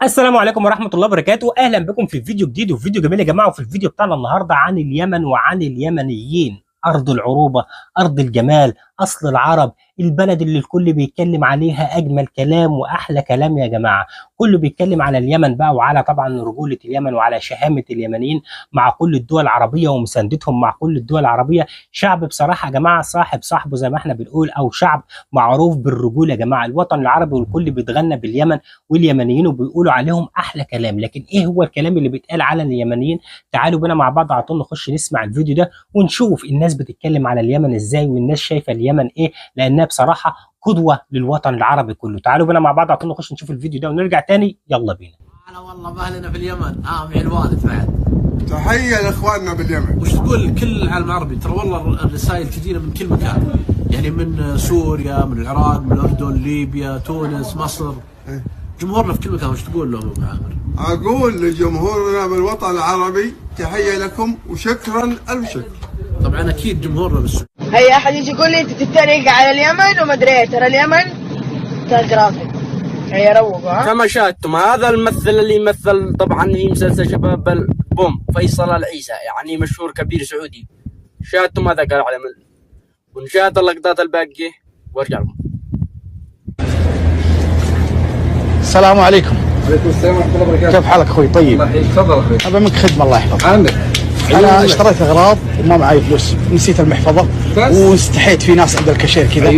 السلام عليكم ورحمة الله وبركاته. أهلا بكم في فيديو جديد وفي فيديو جميل يا جماعة. وفي الفيديو بتاعنا النهاردة عن اليمن وعن اليمنيين، أرض العروبة، أرض الجمال، أصل العرب، البلد اللي الكل بيتكلم عليها أجمل كلام وأحلى كلام يا جماعة. كله بيتكلم على اليمن بقى، وعلى طبعا رجولة اليمن وعلى شهامة اليمنيين مع كل الدول العربية ومساندتهم مع كل الدول العربية. شعب بصراحة يا جماعة صاحب صاحبه زي ما احنا بنقول، أو شعب معروف بالرجولة يا جماعة. الوطن العربي والكل بيتغنى باليمن واليمنيين وبيقولوا عليهم احلى كلام. لكن ايه هو الكلام اللي بيتقال على اليمنيين؟ تعالوا بينا مع بعض على طول نخش نسمع الفيديو ده ونشوف الناس بتتكلم على اليمن ازاي، والناس شايفه اليمن ايه، لانها بصراحه قدوه للوطن العربي كله. تعالوا بينا مع بعض على طول نخش نشوف الفيديو ده ونرجع تاني. يلا بينا. هلا والله باهلنا في اليمن. مع الوالد بعد. تحيه لاخواننا باليمن. وش تقول كل العالم العربي؟ ترى والله الرسائل تجينا من كل مكان، يعني من سوريا، من العراق، من الاردن، ليبيا، تونس، مصر. جمهورنا في كل مكان. وش تقول لهم ابو عامر؟ اقول لجمهورنا بالوطن العربي تحيه لكم وشكرا الف شكر. طبعا اكيد جمهورنا بالسعوديه. هي احد يجي يقول لي انت تتريق على اليمن وما ادري، ترى اليمن تجرافي. هي روقوا. ها كما شاهدتم هذا الممثل اللي يمثل طبعا في مسلسل شباب البوم، فيصل العيسى، يعني مشهور كبير سعودي. شاهدتم ماذا قال على ونشاهد اللقطات الباقية وارجع لكم. السلام عليكم. وعليكم السلام ورحمة الله وبركاته. كيف حالك اخوي؟ طيب. الله يحييك. تفضل اخوي. ابى منك خدمه الله يحفظك. عندك. انا اشتريت اغراض وما معي فلوس، نسيت المحفظه واستحيت في ناس عند الكاشير كذا.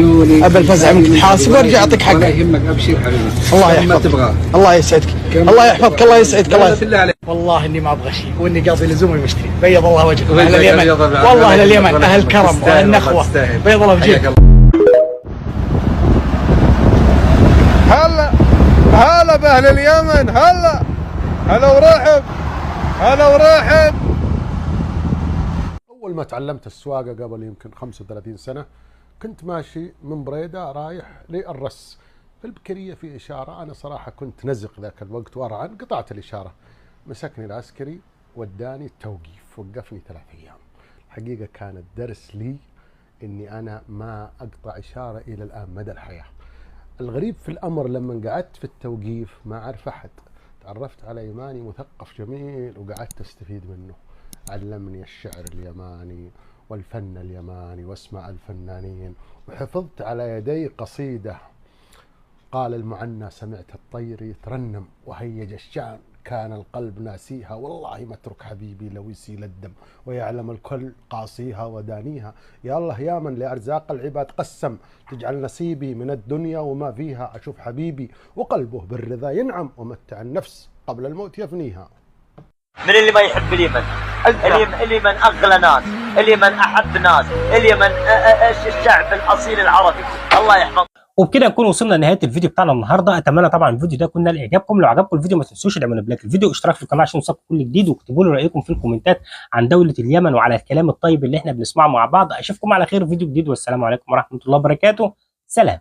ابى الفزع منك تحاسب وارجع اعطيك حقك. ولا يهمك، ابشر حبيبي. الله يحفظك. الله يسعدك. الله يحفظك. الله يسعدك. الله بالله عليك. والله اني ما ابغى شيء، واني قاضي لزومي مشتري. بيض الله وجهك. اهل وجهك اليمن أبيض. والله، اهل اليمن اهل كرم واهل نخوه. بيض الله وجهك. هلا باهل اليمن. هلا ورحب. هلا ورحب. أول ما تعلمت السواقة قبل يمكن 35 سنة، كنت ماشي من بريدة رايح للرس. في البكرية في إشارة، أنا صراحة كنت نزق ذاك الوقت وأرعن، قطعت الإشارة. مسكني العسكري وداني التوقيف، وقفني 3 أيام. الحقيقة كان الدرس لي إني أنا ما أقطع إشارة إلى الآن مدى الحياة. الغريب في الأمر لما قعدت في التوقيف ما أعرف أحد، تعرفت على يماني مثقف جميل وقعدت أستفيد منه. علمني الشعر اليماني والفن اليماني واسماء الفنانين، وحفظت على يدي قصيدة قال المعنى سمعت الطير يترنم وهيج الشعر كان القلب ناسيها، والله ما اترك حبيبي لو يسيل الدم ويعلم الكل قاصيها ودانيها. يا الله يا من لأرزاق العباد قسم، تجعل نصيبي من الدنيا وما فيها. أشوف حبيبي وقلبه بالرضا ينعم، ومتع النفس قبل الموت يفنيها. من اللي ما يحب اليمن؟ اليمن اغلى ناس، اليمن احب ناس، اليمن الشعب الاصيل العربي. الله يحفظ. وبكده نكون وصلنا لنهايه الفيديو بتاعنا النهارده. اتمنى طبعا الفيديو ده يكون نال اعجابكم. لو عجبكم الفيديو ما تنسوش تدعمونا بلايك الفيديو، اشتراك في القناه عشان يوصلكم كل جديد، واكتبوا لي رايكم في الكومنتات عن دوله اليمن وعلى الكلام الطيب اللي احنا بنسمعه مع بعض. اشوفكم على خير في فيديو جديد، والسلام عليكم ورحمه الله وبركاته. سلام.